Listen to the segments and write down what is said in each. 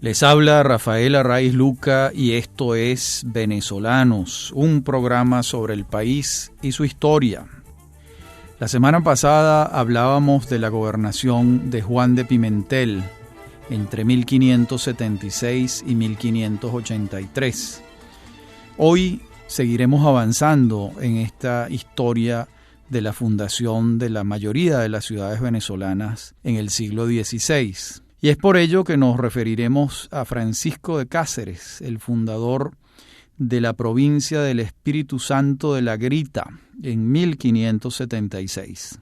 Les habla Rafael Arraiz Luca y esto es Venezolanos, un programa sobre el país y su historia. La semana pasada hablábamos de la gobernación de Juan de Pimentel entre 1576 y 1583. Hoy seguiremos avanzando en esta historia de la fundación de la mayoría de las ciudades venezolanas en el siglo XVI. Y es por ello que nos referiremos a Francisco de Cáceres, el fundador de la provincia del Espíritu Santo de la Grita, en 1576.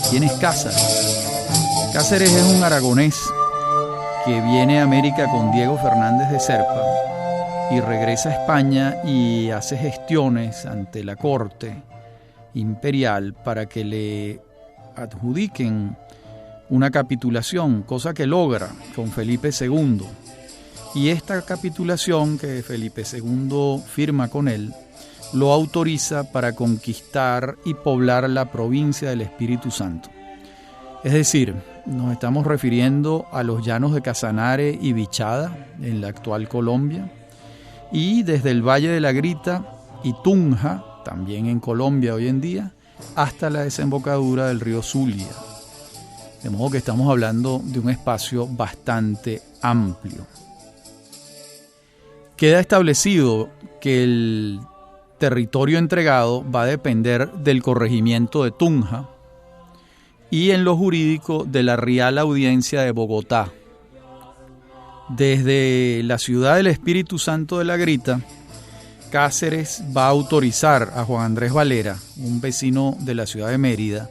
¿Quién es Cáceres? Cáceres es un aragonés que viene a América con Diego Fernández de Serpa y regresa a España y hace gestiones ante la corte imperial para que le adjudiquen una capitulación, cosa que logra con Felipe II. Y esta capitulación que Felipe II firma con él lo autoriza para conquistar y poblar la provincia del Espíritu Santo. Es decir, nos estamos refiriendo a los llanos de Casanare y Vichada en la actual Colombia, y desde el Valle de la Grita y Tunja, también en Colombia hoy en día, hasta la desembocadura del río Zulia. De modo que estamos hablando de un espacio bastante amplio. Queda establecido que el territorio entregado va a depender del corregimiento de Tunja y en lo jurídico de la Real Audiencia de Bogotá. Desde la ciudad del Espíritu Santo de la Grita, Cáceres va a autorizar a Juan Andrés Valera, un vecino de la ciudad de Mérida,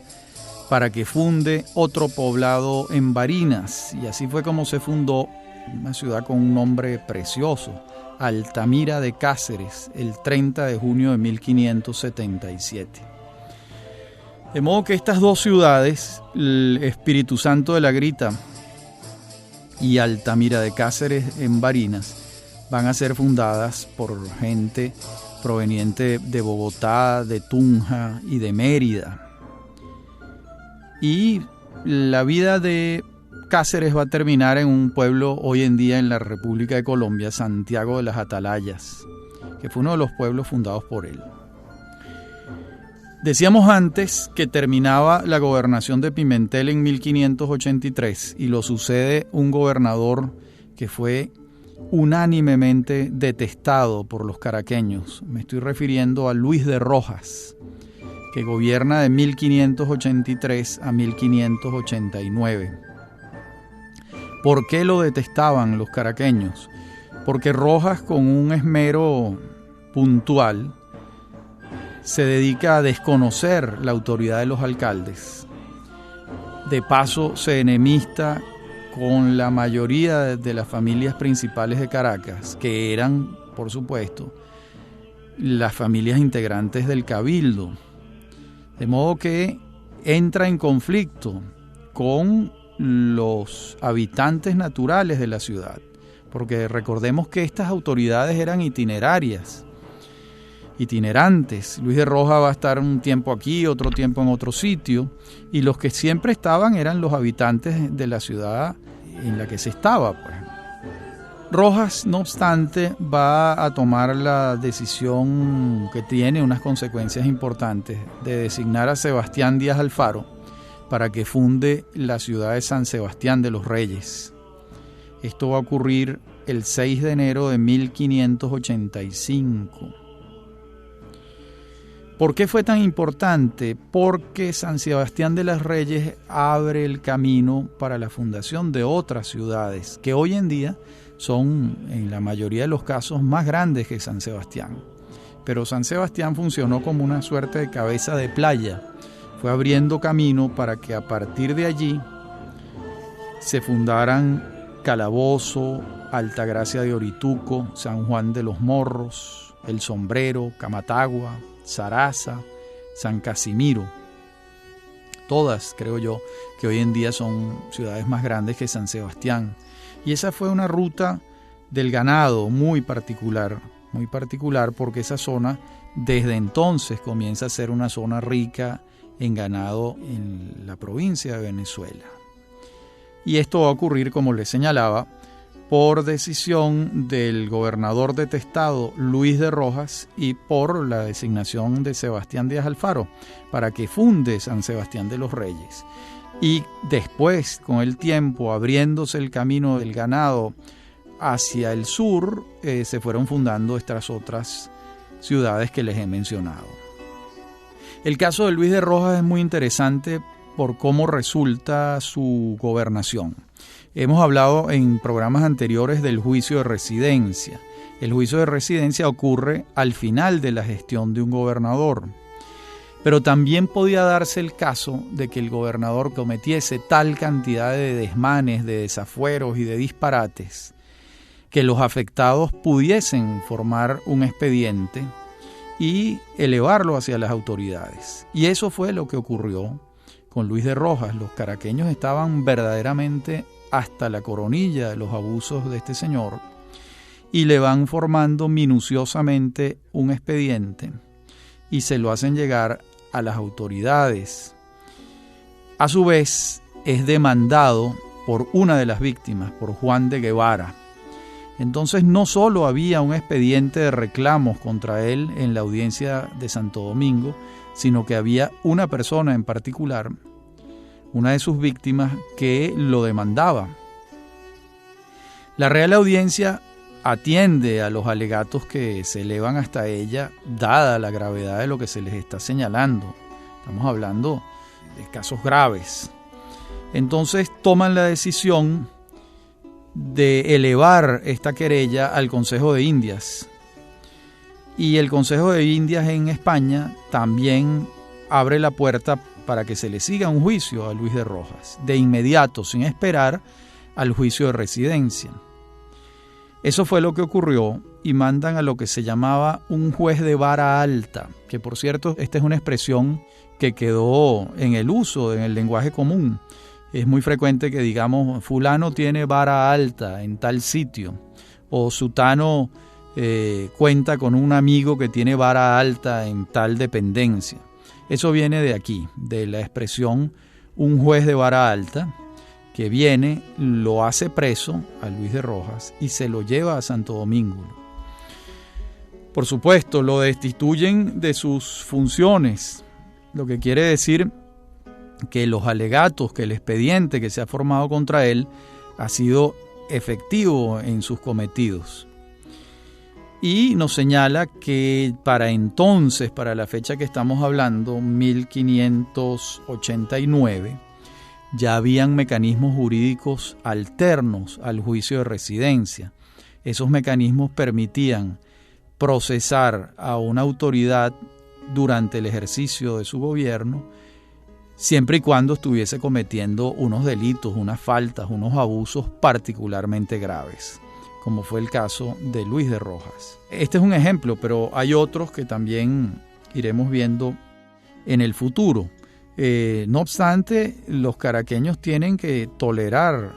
para que funde otro poblado en Barinas, y así fue como se fundó una ciudad con un nombre precioso, Altamira de Cáceres, el 30 de junio de 1577. De modo que estas dos ciudades, el Espíritu Santo de la Grita y Altamira de Cáceres en Barinas, van a ser fundadas por gente proveniente de Bogotá, de Tunja y de Mérida. Y la vida de Cáceres va a terminar en un pueblo hoy en día en la República de Colombia, Santiago de las Atalayas, que fue uno de los pueblos fundados por él. Decíamos antes que terminaba la gobernación de Pimentel en 1583 y lo sucede un gobernador que fue unánimemente detestado por los caraqueños. Me estoy refiriendo a Luis de Rojas, que gobierna de 1583 a 1589. ¿Por qué lo detestaban los caraqueños? Porque Rojas, con un esmero puntual, se dedica a desconocer la autoridad de los alcaldes. De paso, se enemista con la mayoría de las familias principales de Caracas, que eran, por supuesto, las familias integrantes del Cabildo. De modo que entra en conflicto con los habitantes naturales de la ciudad, porque recordemos que estas autoridades eran itinerantes. Luis de Rojas va a estar un tiempo aquí, otro tiempo en otro sitio, y los que siempre estaban eran los habitantes de la ciudad en la que se estaba, pues. Rojas, no obstante, va a tomar la decisión que tiene unas consecuencias importantes de designar a Sebastián Díaz Alfaro para que funde la ciudad de San Sebastián de los Reyes. Esto va a ocurrir el 6 de enero de 1585. ¿Por qué fue tan importante? Porque San Sebastián de los Reyes abre el camino para la fundación de otras ciudades que hoy en día son, en la mayoría de los casos, más grandes que San Sebastián. Pero San Sebastián funcionó como una suerte de cabeza de playa. Fue abriendo camino para que a partir de allí se fundaran Calabozo, Altagracia de Orituco, San Juan de los Morros, El Sombrero, Camatagua, Zaraza, San Casimiro. Todas, creo yo, que hoy en día son ciudades más grandes que San Sebastián. Y esa fue una ruta del ganado muy particular porque esa zona desde entonces comienza a ser una zona rica en ganado en la provincia de Venezuela. Y esto va a ocurrir, como les señalaba, por decisión del gobernador detestado Luis de Rojas y por la designación de Sebastián Díaz Alfaro para que funde San Sebastián de los Reyes. Y después, con el tiempo, abriéndose el camino del ganado hacia el sur, se fueron fundando estas otras ciudades que les he mencionado. El caso de Luis de Rojas es muy interesante por cómo resulta su gobernación. Hemos hablado en programas anteriores del juicio de residencia. El juicio de residencia ocurre al final de la gestión de un gobernador. Pero también podía darse el caso de que el gobernador cometiese tal cantidad de desmanes, de desafueros y de disparates que los afectados pudiesen formar un expediente y elevarlo hacia las autoridades. Y eso fue lo que ocurrió con Luis de Rojas. Los caraqueños estaban verdaderamente hasta la coronilla de los abusos de este señor y le van formando minuciosamente un expediente y se lo hacen llegar a las autoridades. A su vez, es demandado por una de las víctimas, por Juan de Guevara. Entonces no solo había un expediente de reclamos contra él en la audiencia de Santo Domingo, sino que había una persona en particular, una de sus víctimas, que lo demandaba. La Real Audiencia atiende a los alegatos que se elevan hasta ella, dada la gravedad de lo que se les está señalando. Estamos hablando de casos graves. Entonces toman la decisión de elevar esta querella al Consejo de Indias. Y el Consejo de Indias en España también abre la puerta para que se le siga un juicio a Luis de Rojas, de inmediato, sin esperar al juicio de residencia. Eso fue lo que ocurrió y mandan a lo que se llamaba un juez de vara alta, que por cierto, esta es una expresión que quedó en el uso, en el lenguaje común. Es muy frecuente que digamos, fulano tiene vara alta en tal sitio, o sutano cuenta con un amigo que tiene vara alta en tal dependencia. Eso viene de aquí, de la expresión un juez de vara alta, que viene, lo hace preso a Luis de Rojas y se lo lleva a Santo Domingo. Por supuesto, lo destituyen de sus funciones, lo que quiere decir que los alegatos, que el expediente que se ha formado contra él ha sido efectivo en sus cometidos. Y nos señala que para entonces, para la fecha que estamos hablando, 1589, ya habían mecanismos jurídicos alternos al juicio de residencia. Esos mecanismos permitían procesar a una autoridad durante el ejercicio de su gobierno, siempre y cuando estuviese cometiendo unos delitos, unas faltas, unos abusos particularmente graves, como fue el caso de Luis de Rojas. Este es un ejemplo, pero hay otros que también iremos viendo en el futuro. No obstante, los caraqueños tienen que tolerar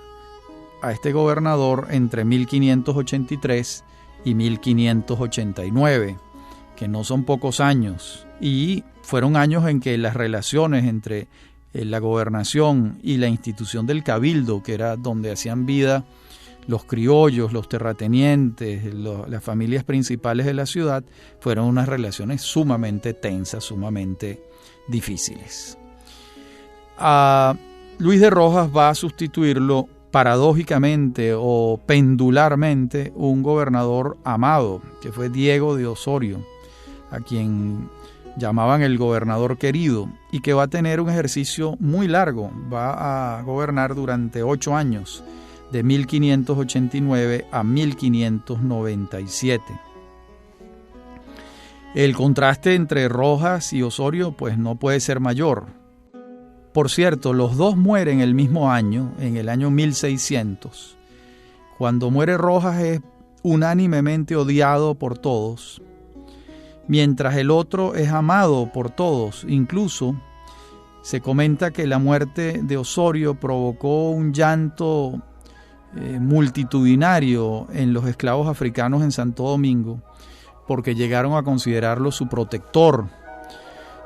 a este gobernador entre 1583 y 1589, que no son pocos años, y fueron años en que las relaciones entre la gobernación y la institución del cabildo, que era donde hacían vida los criollos, los terratenientes, las familias principales de la ciudad, fueron unas relaciones sumamente tensas, sumamente difíciles. A Luis de Rojas va a sustituirlo paradójicamente o pendularmente un gobernador amado, que fue Diego de Osorio, a quien llamaban el gobernador querido, y que va a tener un ejercicio muy largo. Va a gobernar durante 8 años, de 1589 a 1597. El contraste entre Rojas y Osorio pues no puede ser mayor. Por cierto, los dos mueren el mismo año, en el año 1600. Cuando muere Rojas es unánimemente odiado por todos, mientras el otro es amado por todos. Incluso se comenta que la muerte de Osorio provocó un llanto multitudinario en los esclavos africanos en Santo Domingo, porque llegaron a considerarlo su protector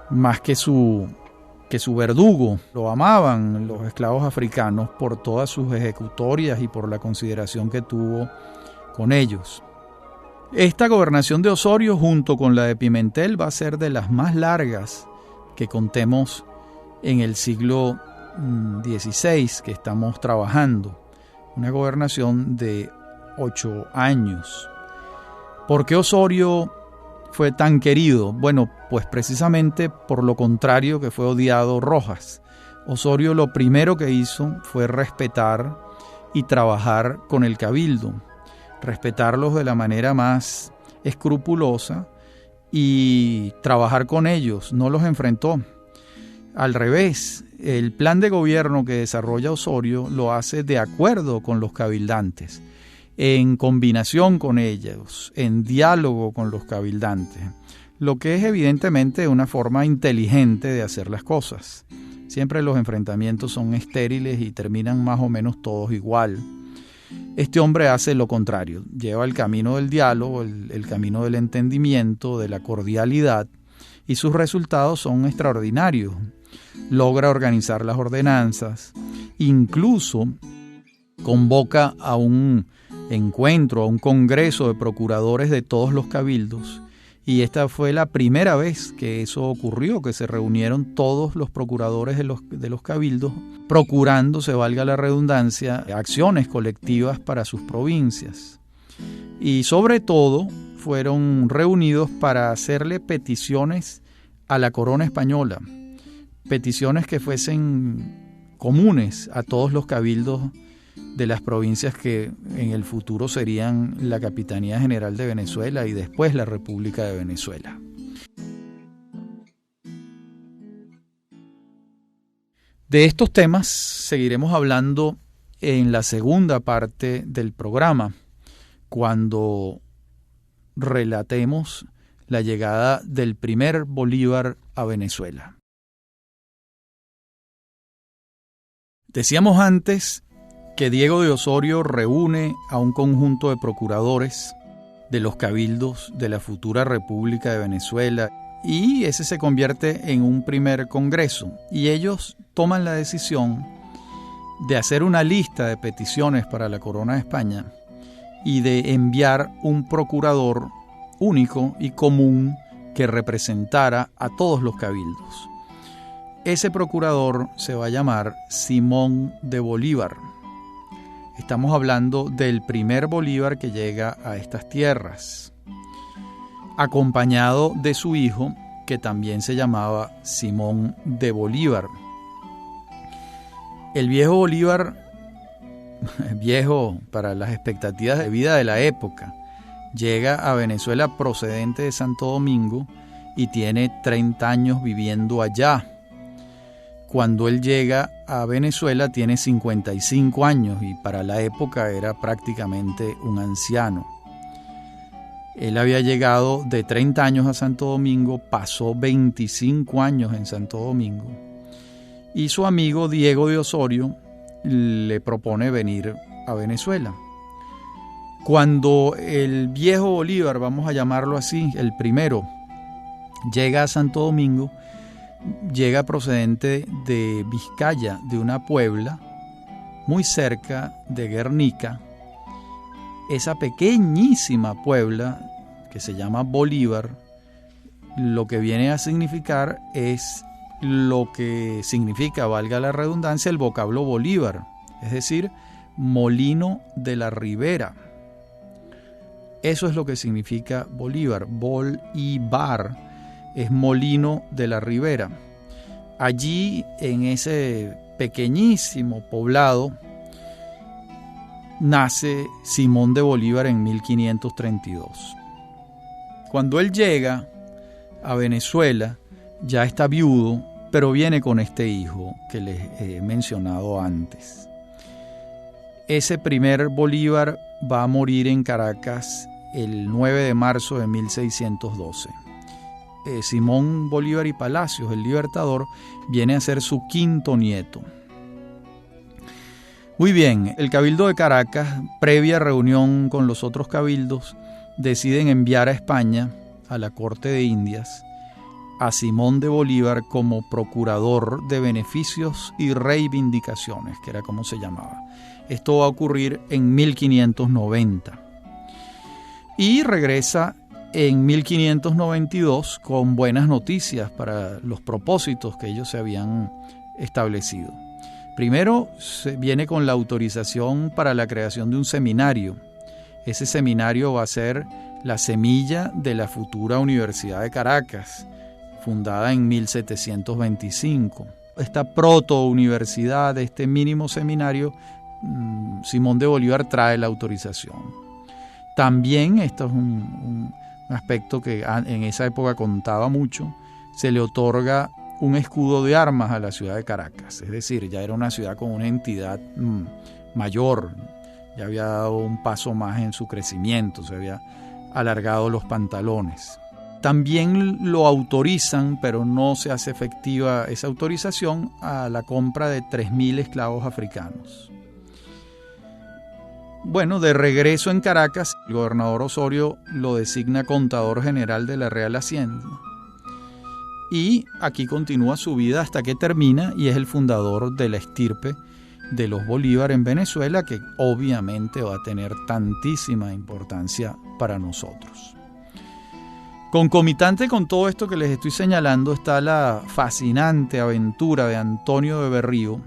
más que su que su verdugo. Lo amaban los esclavos africanos por todas sus ejecutorias y por la consideración que tuvo con ellos. Esta gobernación de Osorio, junto con la de Pimentel, va a ser de las más largas que contemos en el siglo XVI que estamos trabajando. Una gobernación de 8 años. ¿Por qué Osorio fue tan querido? Bueno, pues precisamente por lo contrario que fue odiado Rojas. Osorio lo primero que hizo fue respetar y trabajar con el cabildo, respetarlos de la manera más escrupulosa y trabajar con ellos, no los enfrentó. Al revés, el plan de gobierno que desarrolla Osorio lo hace de acuerdo con los cabildantes, en combinación con ellos, en diálogo con los cabildantes, lo que es evidentemente una forma inteligente de hacer las cosas. Siempre los enfrentamientos son estériles y terminan más o menos todos igual. Este hombre hace lo contrario, lleva el camino del diálogo, el camino del entendimiento, de la cordialidad, y sus resultados son extraordinarios. Logra organizar las ordenanzas, incluso convoca a un encuentro, a un congreso de procuradores de todos los cabildos, y esta fue la primera vez que eso ocurrió, que se reunieron todos los procuradores de los cabildos, procurando, se valga la redundancia, acciones colectivas para sus provincias. Y sobre todo fueron reunidos para hacerle peticiones a la corona española, peticiones que fuesen comunes a todos los cabildos de las provincias que en el futuro serían la Capitanía General de Venezuela y después la República de Venezuela. De estos temas seguiremos hablando en la segunda parte del programa, cuando relatemos la llegada del primer Bolívar a Venezuela. Decíamos antes que Diego de Osorio reúne a un conjunto de procuradores de los cabildos de la futura República de Venezuela, y ese se convierte en un primer congreso, y ellos toman la decisión de hacer una lista de peticiones para la corona de España y de enviar un procurador único y común que representara a todos los cabildos. Ese procurador se va a llamar Simón de Bolívar. Estamos hablando del primer Bolívar que llega a estas tierras, acompañado de su hijo, que también se llamaba Simón de Bolívar. El viejo Bolívar, viejo para las expectativas de vida de la época, llega a Venezuela procedente de Santo Domingo y tiene 30 años viviendo allá. Cuando él llega a Venezuela tiene 55 años y para la época era prácticamente un anciano. Él había llegado de 30 años a Santo Domingo, pasó 25 años en Santo Domingo, y su amigo Diego de Osorio le propone venir a Venezuela. Cuando el viejo Bolívar, vamos a llamarlo así, el primero, llega a Santo Domingo, llega procedente de Vizcaya, de una puebla muy cerca de Guernica. Esa pequeñísima puebla que se llama Bolívar, lo que viene a significar es lo que significa, valga la redundancia, el vocablo Bolívar, es decir, molino de la ribera. Eso es lo que significa Bolívar. Bolívar es molino de la ribera. Allí, en ese pequeñísimo poblado, nace Simón de Bolívar en 1532. Cuando él llega a Venezuela, ya está viudo, pero viene con este hijo que les he mencionado antes. Ese primer Bolívar va a morir en Caracas el 9 de marzo de 1612. Simón Bolívar y Palacios, el Libertador, viene a ser su quinto nieto. Muy bien, el Cabildo de Caracas, previa reunión con los otros cabildos, deciden enviar a España, a la Corte de Indias, a Simón de Bolívar como procurador de beneficios y reivindicaciones, que era como se llamaba. Esto va a ocurrir en 1590. Y regresa en 1592 con buenas noticias para los propósitos que ellos se habían establecido. Primero, se viene con la autorización para la creación de un seminario. Ese seminario va a ser la semilla de la futura Universidad de Caracas, fundada en 1725. Esta proto-universidad, este mínimo seminario, Simón de Bolívar trae la autorización. También, esto es un aspecto que en esa época contaba mucho, se le otorga un escudo de armas a la ciudad de Caracas. Es decir, ya era una ciudad con una entidad mayor, ya había dado un paso más en su crecimiento, se había alargado los pantalones. También lo autorizan, pero no se hace efectiva esa autorización, a la compra de 3.000 esclavos africanos. Bueno, de regreso en Caracas, el gobernador Osorio lo designa contador general de la Real Hacienda. Y aquí continúa su vida hasta que termina y es el fundador de la estirpe de los Bolívar en Venezuela, que obviamente va a tener tantísima importancia para nosotros. Concomitante con todo esto que les estoy señalando está la fascinante aventura de Antonio de Berrío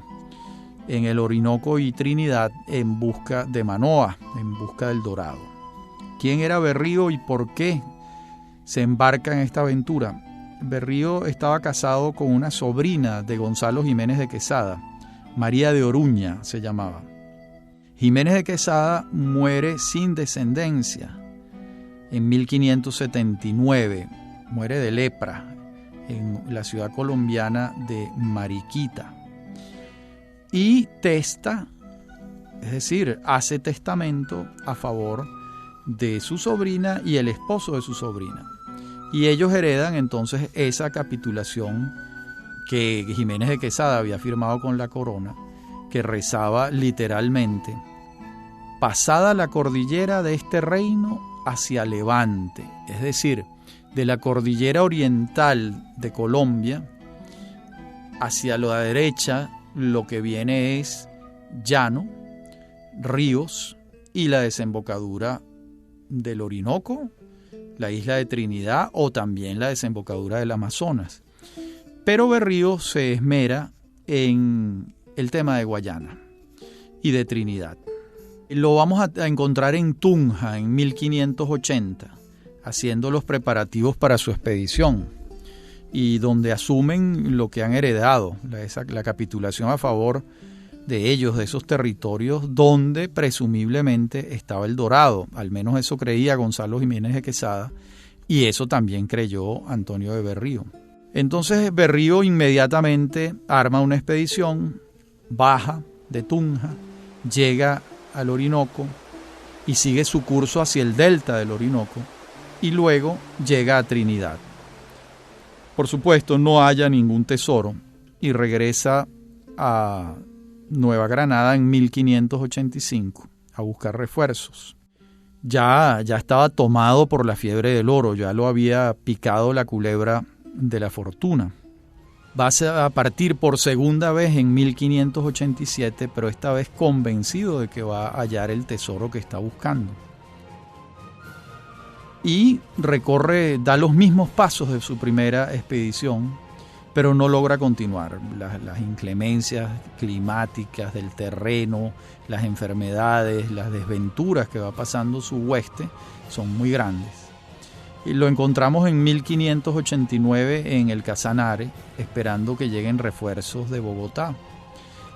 en el Orinoco y Trinidad en busca de Manoa, en busca del Dorado. ¿Quién era Berrío y por qué se embarca en esta aventura? Berrío estaba casado con una sobrina de Gonzalo Jiménez de Quesada, María de Oruña se llamaba. Jiménez de Quesada muere sin descendencia en 1579, muere de lepra en la ciudad colombiana de Mariquita. Y testa, es decir, hace testamento a favor de su sobrina y el esposo de su sobrina. Y ellos heredan entonces esa capitulación que Jiménez de Quesada había firmado con la corona, que rezaba literalmente: pasada la cordillera de este reino hacia Levante, es decir, de la cordillera oriental de Colombia hacia la derecha, lo que viene es llano, ríos y la desembocadura del Orinoco, la isla de Trinidad o también la desembocadura del Amazonas. Pero Berrío se esmera en el tema de Guayana y de Trinidad. Lo vamos a encontrar en Tunja en 1580, haciendo los preparativos para su expedición, y donde asumen lo que han heredado, la capitulación a favor de ellos, de esos territorios donde presumiblemente estaba el Dorado. Al menos eso creía Gonzalo Jiménez de Quesada, y eso también creyó Antonio de Berrío. Entonces Berrío inmediatamente arma una expedición, baja de Tunja, llega al Orinoco y sigue su curso hacia el delta del Orinoco, y luego llega a Trinidad. Por supuesto, no halla ningún tesoro y regresa a Nueva Granada en 1585 a buscar refuerzos. Ya estaba tomado por la fiebre del oro, ya lo había picado la culebra de la fortuna. Va a partir por segunda vez en 1587, pero esta vez convencido de que va a hallar el tesoro que está buscando. Y da los mismos pasos de su primera expedición, pero no logra continuar. Las inclemencias climáticas del terreno, las enfermedades, las desventuras que va pasando su hueste son muy grandes. Y lo encontramos en 1589 en el Casanare, esperando que lleguen refuerzos de Bogotá.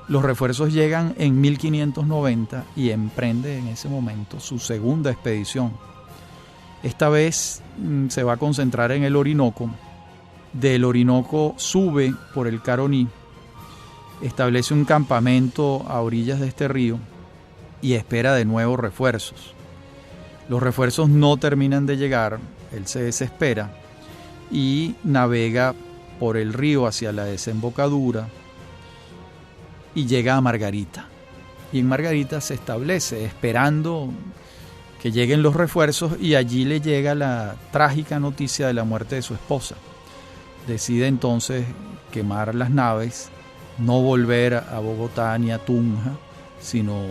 Los refuerzos llegan en 1590 y emprende en ese momento su segunda expedición. Esta vez se va a concentrar en el Orinoco. Del Orinoco sube por el Caroní, establece un campamento a orillas de este río y espera de nuevo refuerzos. Los refuerzos no terminan de llegar, él se desespera y navega por el río hacia la desembocadura y llega a Margarita. Y en Margarita se establece esperando que lleguen los refuerzos, y allí le llega la trágica noticia de la muerte de su esposa, decide entonces quemar las naves, no volver a Bogotá ni a Tunja, sino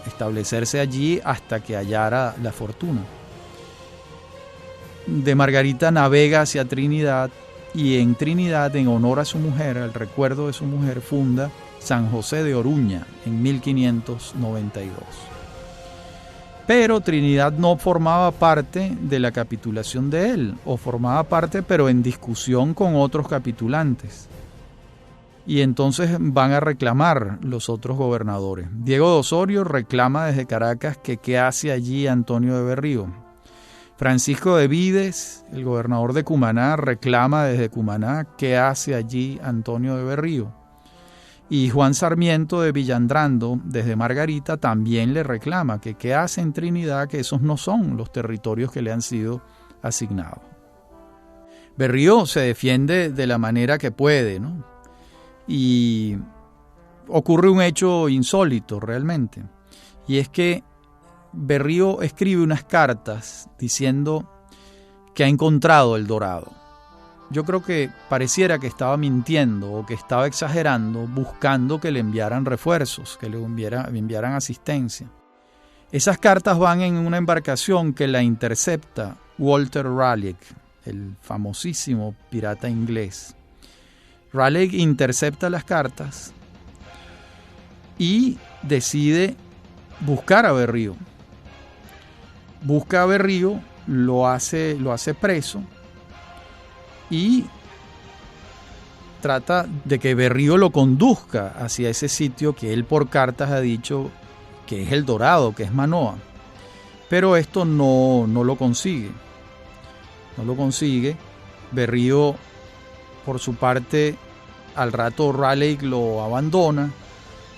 establecerse allí hasta que hallara la fortuna. De Margarita navega hacia Trinidad y en Trinidad, en honor a su mujer, al recuerdo de su mujer, funda San José de Oruña en 1592. Pero Trinidad no formaba parte de la capitulación de él, o formaba parte pero en discusión con otros capitulantes. Y entonces van a reclamar los otros gobernadores. Diego de Osorio reclama desde Caracas que qué hace allí Antonio de Berrío. Francisco de Vides, el gobernador de Cumaná, reclama desde Cumaná qué hace allí Antonio de Berrío. Y Juan Sarmiento de Villandrando, desde Margarita, también le reclama que qué hace en Trinidad, que esos no son los territorios que le han sido asignados. Berrío se defiende de la manera que puede, ¿no? Y ocurre un hecho insólito realmente, y es que Berrío escribe unas cartas diciendo que ha encontrado el dorado. Yo creo que pareciera que estaba mintiendo o que estaba exagerando, buscando que le enviaran refuerzos, que le enviaran asistencia. Esas cartas van en una embarcación que la intercepta Walter Raleigh, el famosísimo pirata inglés. Raleigh intercepta las cartas y decide buscar a Berrío. Busca a Berrío, lo hace preso y trata de que Berrío lo conduzca hacia ese sitio que él por cartas ha dicho que es el Dorado, que es Manoa. Pero esto no lo consigue. No lo consigue. Berrío, por su parte, al rato Raleigh lo abandona,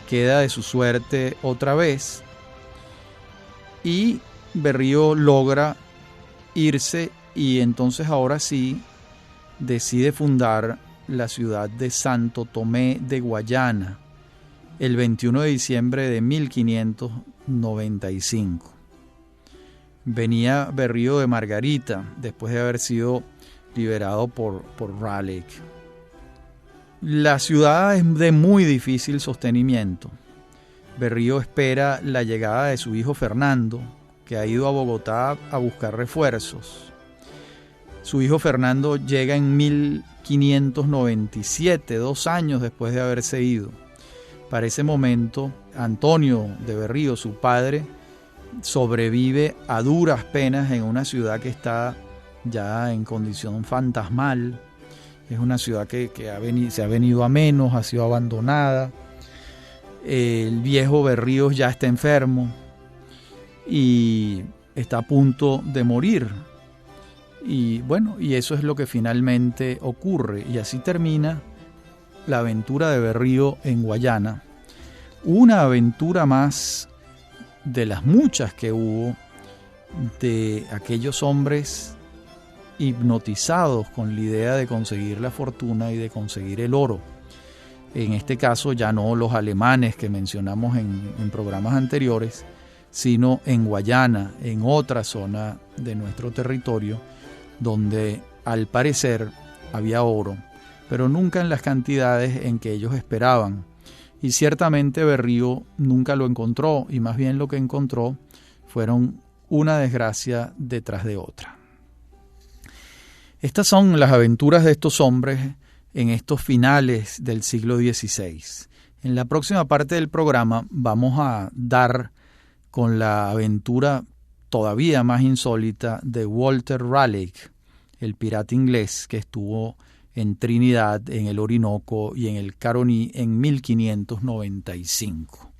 queda de su suerte otra vez y Berrío logra irse y entonces ahora sí decide fundar la ciudad de Santo Tomé de Guayana el 21 de diciembre de 1595. Venía Berrío de Margarita después de haber sido liberado por Raleigh. La ciudad es de muy difícil sostenimiento. Berrío espera la llegada de su hijo Fernando, que ha ido a Bogotá a buscar refuerzos. Su hijo Fernando llega en 1597, 2 años después de haberse ido. Para ese momento, Antonio de Berrío, su padre, sobrevive a duras penas en una ciudad que está ya en condición fantasmal. Es una ciudad que se ha venido a menos, ha sido abandonada. El viejo Berrío ya está enfermo y está a punto de morir. Y bueno, y eso es lo que finalmente ocurre. Y así termina la aventura de Berrío en Guayana. Una aventura más de las muchas que hubo de aquellos hombres hipnotizados con la idea de conseguir la fortuna y de conseguir el oro. En este caso ya no los alemanes que mencionamos en programas anteriores, sino en Guayana, en otra zona de nuestro territorio, donde al parecer había oro, pero nunca en las cantidades en que ellos esperaban. Y ciertamente Berrío nunca lo encontró, y más bien lo que encontró fueron una desgracia detrás de otra. Estas son las aventuras de estos hombres en estos finales del siglo XVI. En la próxima parte del programa vamos a dar con la aventura todavía más insólita de Walter Raleigh, el pirata inglés que estuvo en Trinidad, en el Orinoco y en el Caroní en 1595.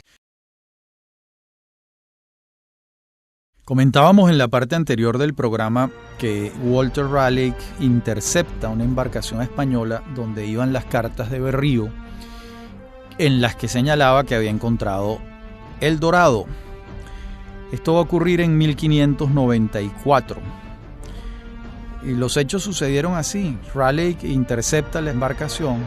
Comentábamos en la parte anterior del programa que Walter Raleigh intercepta una embarcación española donde iban las cartas de Berrío, en las que señalaba que había encontrado el Dorado. Esto va a ocurrir en 1594. Y los hechos sucedieron así. Raleigh intercepta la embarcación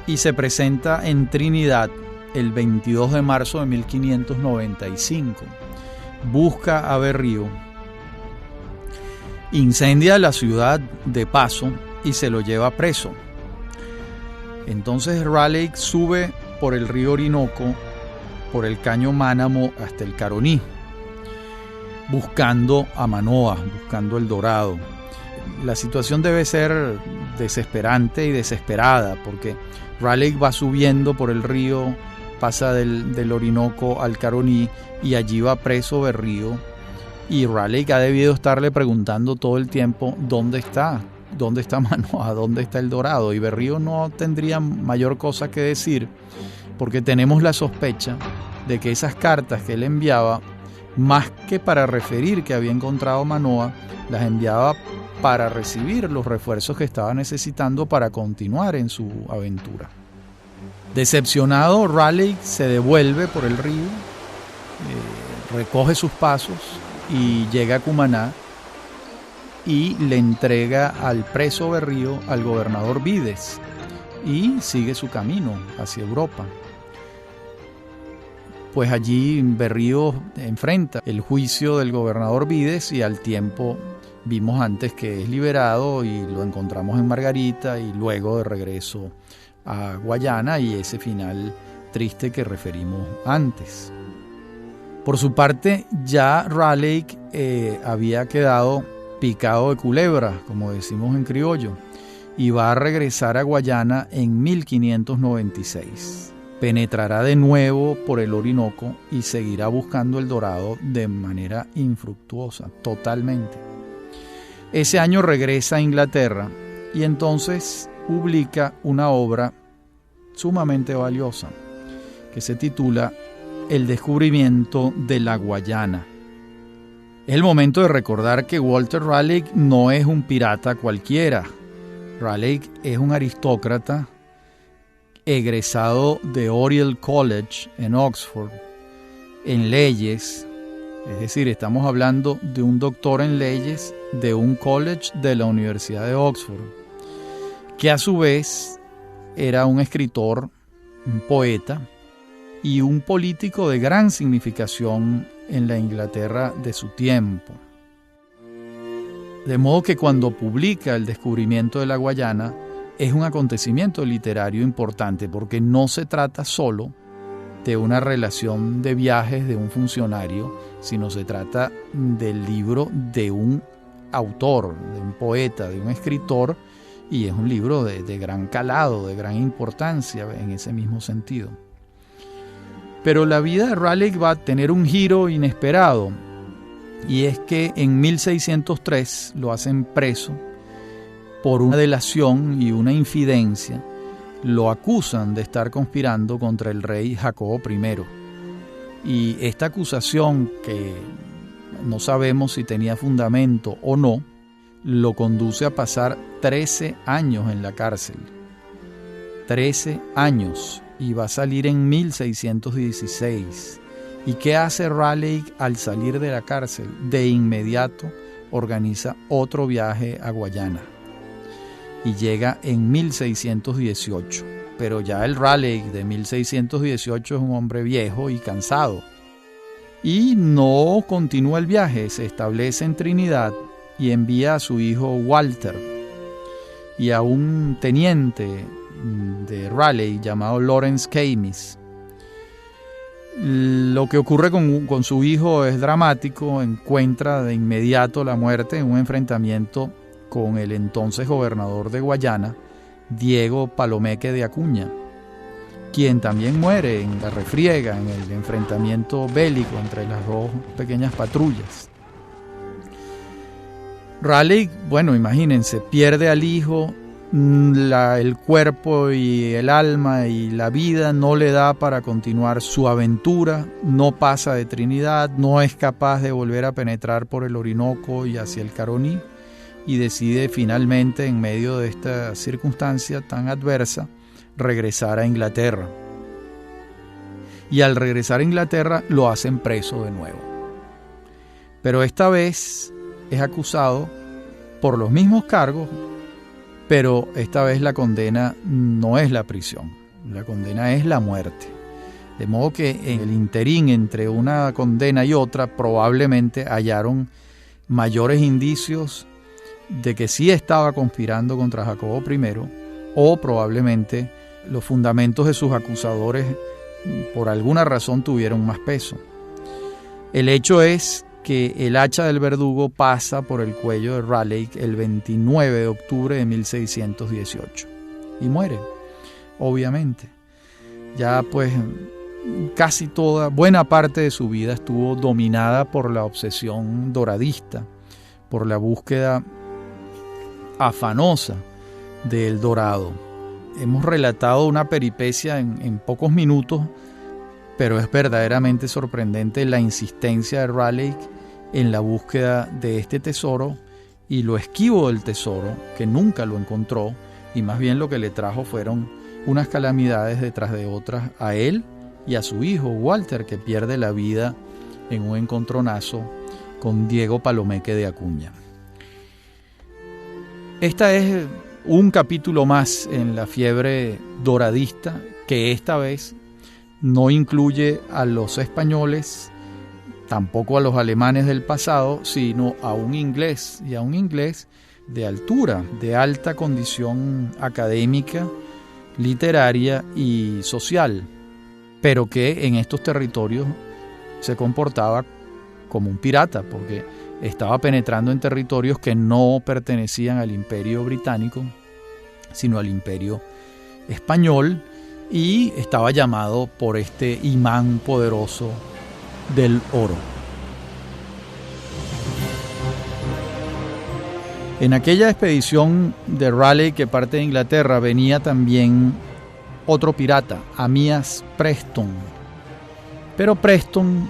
y se presenta en Trinidad el 22 de marzo de 1595. Busca a Berrío, incendia la ciudad de paso y se lo lleva preso. Entonces Raleigh sube por el río Orinoco, por el caño Mánamo hasta el Caroní, buscando a Manoah, buscando el dorado. La situación debe ser desesperante y desesperada, porque Raleigh va subiendo por el río, pasa del Orinoco al Caroní y allí va preso Berrío. Y Raleigh ha debido estarle preguntando todo el tiempo dónde está Manoah, dónde está el dorado. Y Berrío no tendría mayor cosa que decir, porque tenemos la sospecha de que esas cartas que él enviaba, más que para referir que había encontrado Manoah, las enviaba para recibir los refuerzos que estaba necesitando para continuar en su aventura. Decepcionado, Raleigh se devuelve por el río, recoge sus pasos y llega a Cumaná y le entrega al preso Berrío al gobernador Vides y sigue su camino hacia Europa. Pues allí Berrío enfrenta el juicio del gobernador Vides y al tiempo vimos antes que es liberado y lo encontramos en Margarita y luego de regreso a Guayana y ese final triste que referimos antes. Por su parte, ya Raleigh había quedado picado de culebra, como decimos en criollo, y va a regresar a Guayana en 1596. Penetrará de nuevo por el Orinoco y seguirá buscando el dorado de manera infructuosa, totalmente. Ese año regresa a Inglaterra y entonces publica una obra sumamente valiosa que se titula El descubrimiento de la Guayana. Es el momento de recordar que Walter Raleigh no es un pirata cualquiera. Raleigh es un aristócrata egresado de Oriel College en Oxford en leyes, es decir, estamos hablando de un doctor en leyes de un college de la Universidad de Oxford, que a su vez era un escritor, un poeta y un político de gran significación en la Inglaterra de su tiempo. De modo que cuando publica El descubrimiento de la Guayana, es un acontecimiento literario importante porque no se trata solo de una relación de viajes de un funcionario, sino se trata del libro de un autor, de un poeta, de un escritor, y es un libro de gran calado, de gran importancia en ese mismo sentido. Pero la vida de Raleigh va a tener un giro inesperado, y es que en 1603 lo hacen preso por una delación y una infidencia. Lo acusan de estar conspirando contra el rey Jacobo I. Y esta acusación, que no sabemos si tenía fundamento o no, lo conduce a pasar 13 años en la cárcel. 13 años, y va a salir en 1616. ¿Y qué hace Raleigh al salir de la cárcel? De inmediato organiza otro viaje a Guayana y llega en 1618. Pero ya el Raleigh de 1618 es un hombre viejo y cansado. Y no continúa el viaje, se establece en Trinidad y envía a su hijo Walter y a un teniente de Raleigh llamado Lawrence Keymis. Lo que ocurre con su hijo es dramático. Encuentra de inmediato la muerte en un enfrentamiento con el entonces gobernador de Guayana, Diego Palomeque de Acuña, quien también muere en la refriega, en el enfrentamiento bélico entre las dos pequeñas patrullas. Raleigh, bueno, imagínense, pierde al hijo, el cuerpo y el alma y la vida no le da para continuar su aventura, no pasa de Trinidad, no es capaz de volver a penetrar por el Orinoco y hacia el Caroní, y decide finalmente, en medio de esta circunstancia tan adversa, regresar a Inglaterra. Y al regresar a Inglaterra lo hacen preso de nuevo. Pero esta vez es acusado por los mismos cargos, pero esta vez la condena no es la prisión, la condena es la muerte. De modo que en el interín entre una condena y otra probablemente hallaron mayores indicios de que sí estaba conspirando contra Jacobo I, o probablemente los fundamentos de sus acusadores por alguna razón tuvieron más peso. El hecho es que el hacha del verdugo pasa por el cuello de Raleigh el 29 de octubre de 1618 y muere, obviamente. Ya pues buena parte de su vida estuvo dominada por la obsesión doradista, por la búsqueda afanosa del dorado. Hemos relatado una peripecia en pocos minutos, pero es verdaderamente sorprendente la insistencia de Raleigh en la búsqueda de este tesoro y lo esquivo del tesoro, que nunca lo encontró, y más bien lo que le trajo fueron unas calamidades detrás de otras a él y a su hijo Walter, que pierde la vida en un encontronazo con Diego Palomeque de Acuña. Esta es un capítulo más en la fiebre doradista, que esta vez no incluye a los españoles, tampoco a los alemanes del pasado, sino a un inglés, y a un inglés de altura, de alta condición académica, literaria y social, pero que en estos territorios se comportaba como un pirata, porque estaba penetrando en territorios que no pertenecían al Imperio Británico, sino al Imperio Español, y estaba llamado por este imán poderoso del oro. En aquella expedición de Raleigh que parte de Inglaterra venía también otro pirata, Amías Preston. Pero Preston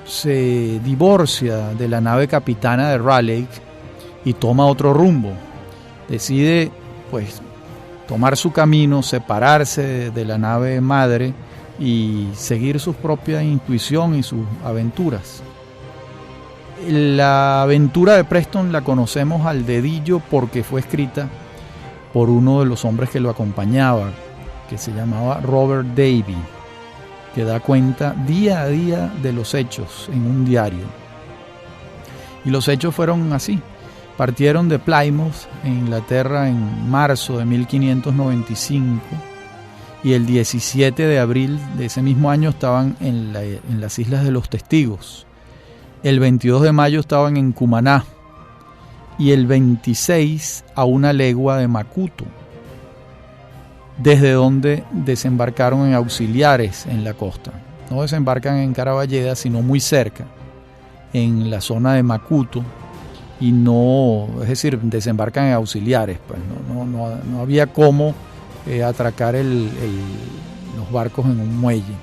se divorcia de la nave capitana de Raleigh y toma otro rumbo. Decide pues tomar su camino, separarse de la nave madre y seguir su propia intuición y sus aventuras. La aventura de Preston la conocemos al dedillo porque fue escrita por uno de los hombres que lo acompañaba, que se llamaba Robert Davy, que da cuenta día a día de los hechos en un diario. Y los hechos fueron así. Partieron de Plymouth, en Inglaterra, en marzo de 1595, y el 17 de abril de ese mismo año estaban en las Islas de los Testigos. El 22 de mayo estaban en Cumaná, y el 26 a una legua de Macuto, desde donde desembarcaron en Auxiliares en la costa. No desembarcan en Caraballeda, sino muy cerca, en la zona de Macuto, y no, es decir, desembarcan en Auxiliares, pues no había cómo atracar los barcos en un muelle.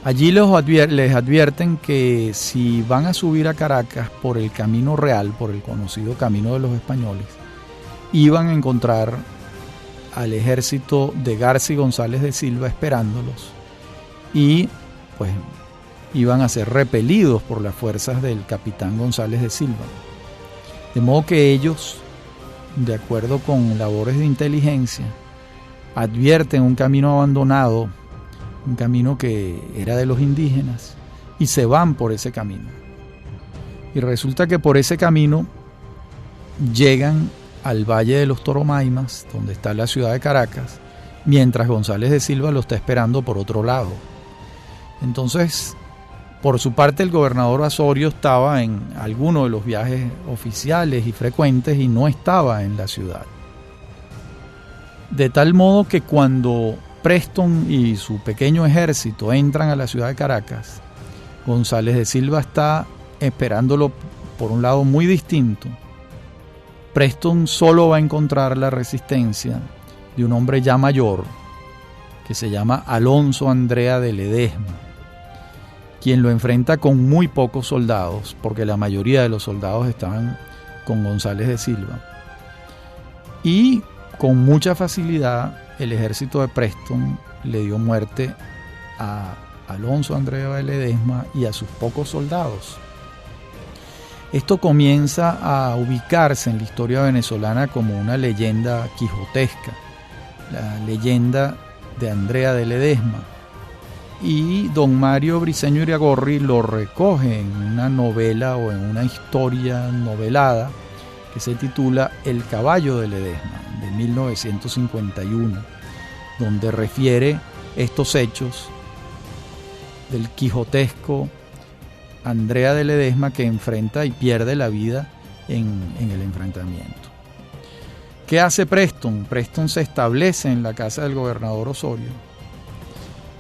Allí les advierten que si van a subir a Caracas por el camino real, por el conocido camino de los españoles, iban a encontrar al ejército de Garci González de Silva esperándolos, y pues iban a ser repelidos por las fuerzas del capitán González de Silva. De modo que ellos, de acuerdo con labores de inteligencia, advierten un camino abandonado, un camino que era de los indígenas, y se van por ese camino. Y resulta que por ese camino llegan al Valle de los Toromaimas, donde está la ciudad de Caracas, mientras González de Silva lo está esperando por otro lado. Entonces, por su parte, el gobernador Osorio estaba en alguno de los viajes oficiales y frecuentes y no estaba en la ciudad. De tal modo que cuando Preston y su pequeño ejército entran a la ciudad de Caracas, González de Silva está esperándolo por un lado muy distinto. Preston solo va a encontrar la resistencia de un hombre ya mayor que se llama Alonso Andrea de Ledesma, quien lo enfrenta con muy pocos soldados, porque la mayoría de los soldados estaban con González de Silva. Y con mucha facilidad el ejército de Preston le dio muerte a Alonso Andrea de Ledesma y a sus pocos soldados. Esto comienza a ubicarse en la historia venezolana como una leyenda quijotesca, la leyenda de Andrea de Ledesma. Y don Mario Briceño Iriagorri lo recoge en una novela o en una historia novelada que se titula El caballo de Ledesma, de 1951, donde refiere estos hechos del quijotesco Andrea de Ledesma, que enfrenta y pierde la vida en el enfrentamiento. ¿Qué hace Preston? Preston se establece en la casa del gobernador Osorio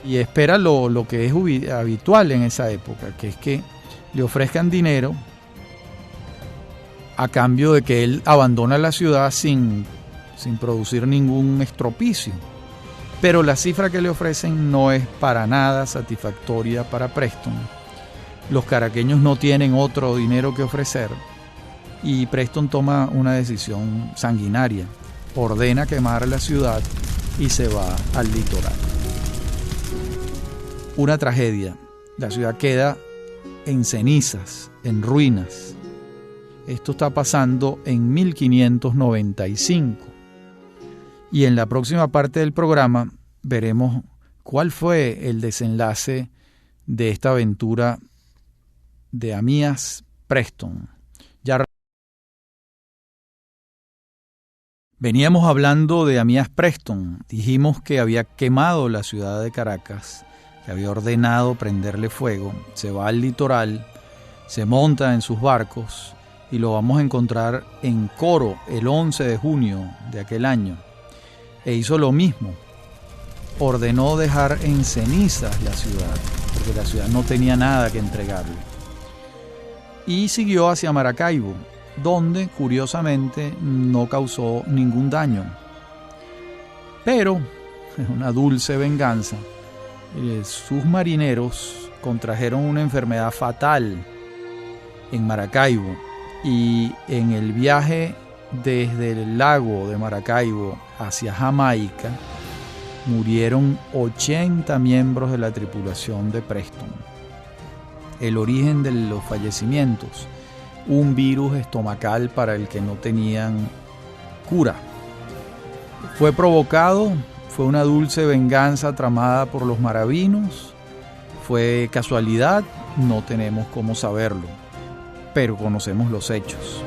y espera lo que es habitual en esa época, que es que le ofrezcan dinero a cambio de que él abandona la ciudad sin producir ningún estropicio. Pero la cifra que le ofrecen no es para nada satisfactoria para Preston. Los caraqueños no tienen otro dinero que ofrecer y Preston toma una decisión sanguinaria. Ordena quemar la ciudad y se va al litoral. Una tragedia. La ciudad queda en cenizas, en ruinas. Esto está pasando en 1595. Y en la próxima parte del programa veremos cuál fue el desenlace de esta aventura de Amías Preston. Ya veníamos hablando de Amías Preston. Dijimos que había quemado la ciudad de Caracas, que había ordenado prenderle fuego. Se va al litoral, se monta en sus barcos y lo vamos a encontrar en Coro el 11 de junio de aquel año. E hizo lo mismo. Ordenó dejar en cenizas la ciudad, porque la ciudad no tenía nada que entregarle. Y siguió hacia Maracaibo, donde, curiosamente, no causó ningún daño. Pero, una dulce venganza, sus marineros contrajeron una enfermedad fatal en Maracaibo, y en el viaje desde el lago de Maracaibo hacia Jamaica murieron 80 miembros de la tripulación de Preston. El origen de los fallecimientos: un virus estomacal para el que no tenían cura. Fue provocado, fue una dulce venganza tramada por los maravinos, fue casualidad, no tenemos cómo saberlo, pero conocemos los hechos.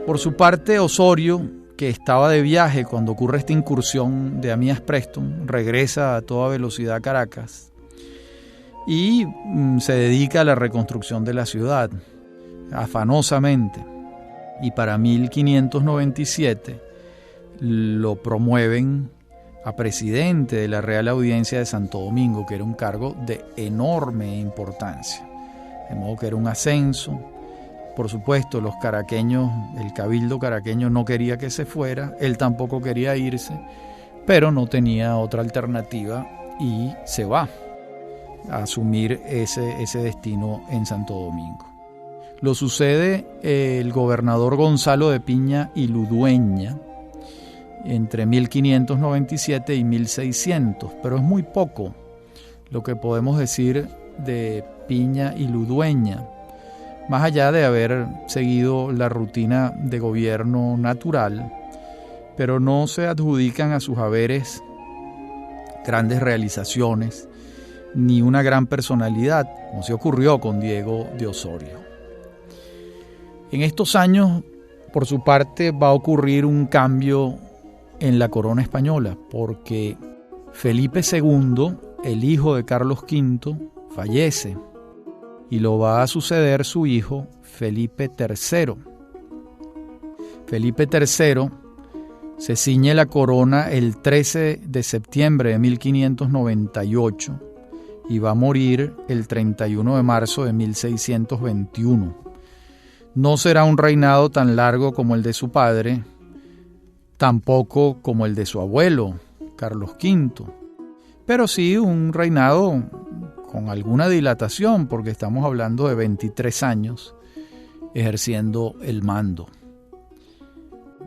Por su parte, Osorio, que estaba de viaje cuando ocurre esta incursión de Amías Preston, regresa a toda velocidad a Caracas y se dedica a la reconstrucción de la ciudad, afanosamente. Y para 1597 lo promueven a presidente de la Real Audiencia de Santo Domingo, que era un cargo de enorme importancia. De modo que era un ascenso. Por supuesto, los caraqueños, el cabildo caraqueño no quería que se fuera, él tampoco quería irse, pero no tenía otra alternativa y se va a asumir ese destino en Santo Domingo. Lo sucede el gobernador Gonzalo de Piña y Ludueña entre 1597 y 1600, pero es muy poco lo que podemos decir de Piña y Ludueña, más allá de haber seguido la rutina de gobierno natural, pero no se adjudican a sus haberes grandes realizaciones ni una gran personalidad, como se ocurrió con Diego de Osorio. En estos años, por su parte, va a ocurrir un cambio en la corona española, porque Felipe II, el hijo de Carlos V, fallece y lo va a suceder su hijo Felipe III. Felipe III se ciñe la corona el 13 de septiembre de 1598 y va a morir el 31 de marzo de 1621. No será un reinado tan largo como el de su padre, tampoco como el de su abuelo, Carlos V, pero sí un reinado con alguna dilatación, porque estamos hablando de 23 años ejerciendo el mando.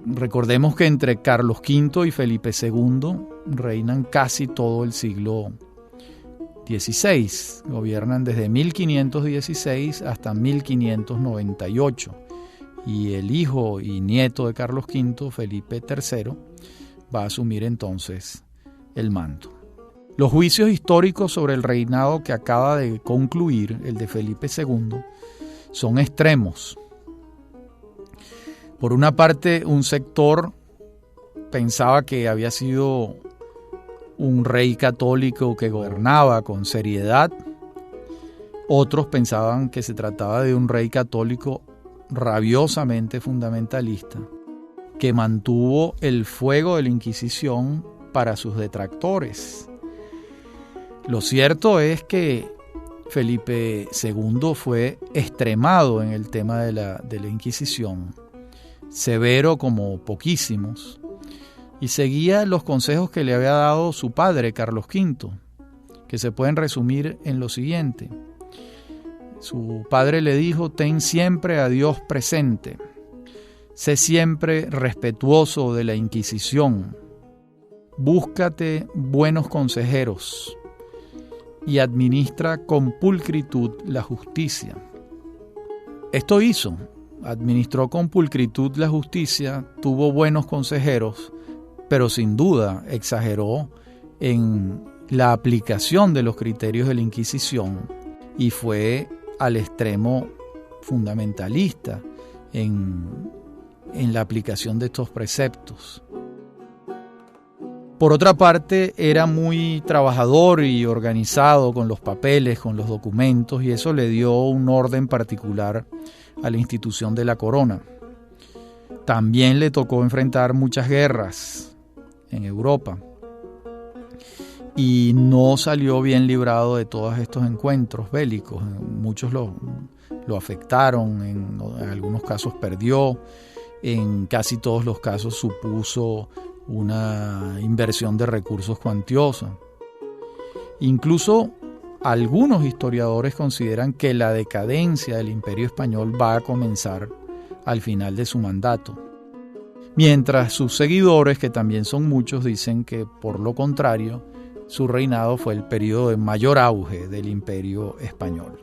Recordemos que entre Carlos V y Felipe II reinan casi todo el siglo XVI, gobiernan desde 1516 hasta 1598, y el hijo y nieto de Carlos V, Felipe III, va a asumir entonces el mando. Los juicios históricos sobre el reinado que acaba de concluir, el de Felipe II, son extremos. Por una parte, un sector pensaba que había sido un rey católico que gobernaba con seriedad. Otros pensaban que se trataba de un rey católico rabiosamente fundamentalista, que mantuvo el fuego de la Inquisición para sus detractores. Lo cierto es que Felipe II fue extremado en el tema de la Inquisición, severo como poquísimos, y seguía los consejos que le había dado su padre, Carlos V, que se pueden resumir en lo siguiente. Su padre le dijo: ten siempre a Dios presente, sé siempre respetuoso de la Inquisición, búscate buenos consejeros y administra con pulcritud la justicia. Esto hizo, administró con pulcritud la justicia, tuvo buenos consejeros, pero sin duda exageró en la aplicación de los criterios de la Inquisición y fue al extremo fundamentalista en la aplicación de estos preceptos. Por otra parte, era muy trabajador y organizado con los papeles, con los documentos, y eso le dio un orden particular a la institución de la corona. También le tocó enfrentar muchas guerras en Europa y no salió bien librado de todos estos encuentros bélicos. Muchos lo afectaron, en algunos casos perdió, en casi todos los casos supuso una inversión de recursos cuantiosa. Incluso algunos historiadores consideran que la decadencia del Imperio Español va a comenzar al final de su mandato, mientras sus seguidores, que también son muchos, dicen que por lo contrario, su reinado fue el periodo de mayor auge del Imperio Español.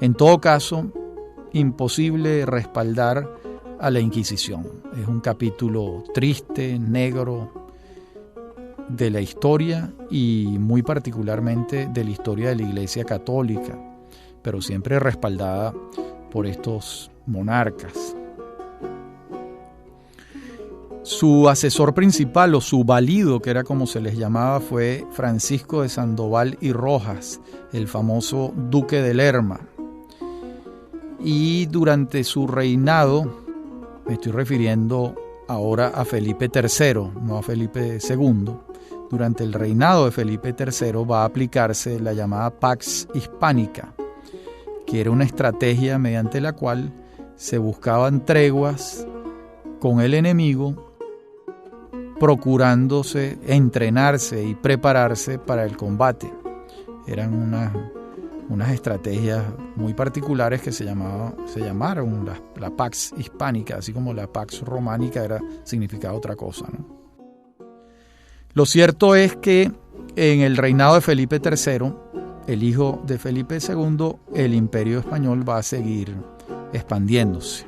En todo caso, imposible respaldar a la Inquisición. Es un capítulo triste, negro de la historia y muy particularmente de la historia de la Iglesia Católica, pero siempre respaldada por estos monarcas. Su asesor principal o su valido, que era como se les llamaba, fue Francisco de Sandoval y Rojas, el famoso duque de Lerma. Y durante su reinado, me estoy refiriendo ahora a Felipe III, no a Felipe II. Durante el reinado de Felipe III va a aplicarse la llamada Pax Hispánica, que era una estrategia mediante la cual se buscaban treguas con el enemigo, procurándose entrenarse y prepararse para el combate. Eran unas estrategias muy particulares que se llamaron la Pax Hispánica, así como la Pax Románica significaba otra cosa, ¿no? Lo cierto es que en el reinado de Felipe III, el hijo de Felipe II, el Imperio Español va a seguir expandiéndose.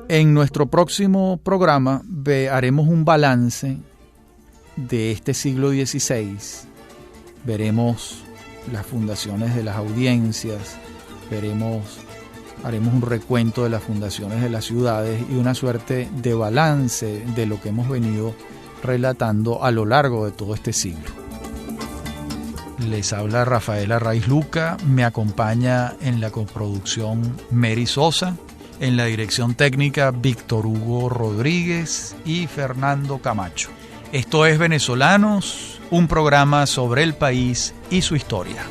En nuestro próximo programa haremos un balance de este siglo XVI. Veremos las fundaciones de las audiencias, haremos un recuento de las fundaciones de las ciudades y una suerte de balance de lo que hemos venido relatando a lo largo de todo este siglo. Les habla Rafael Arraiz Luca, me acompaña en la coproducción Mary Sosa, en la dirección técnica Víctor Hugo Rodríguez y Fernando Camacho. Esto es Venezolanos, un programa sobre el país y su historia.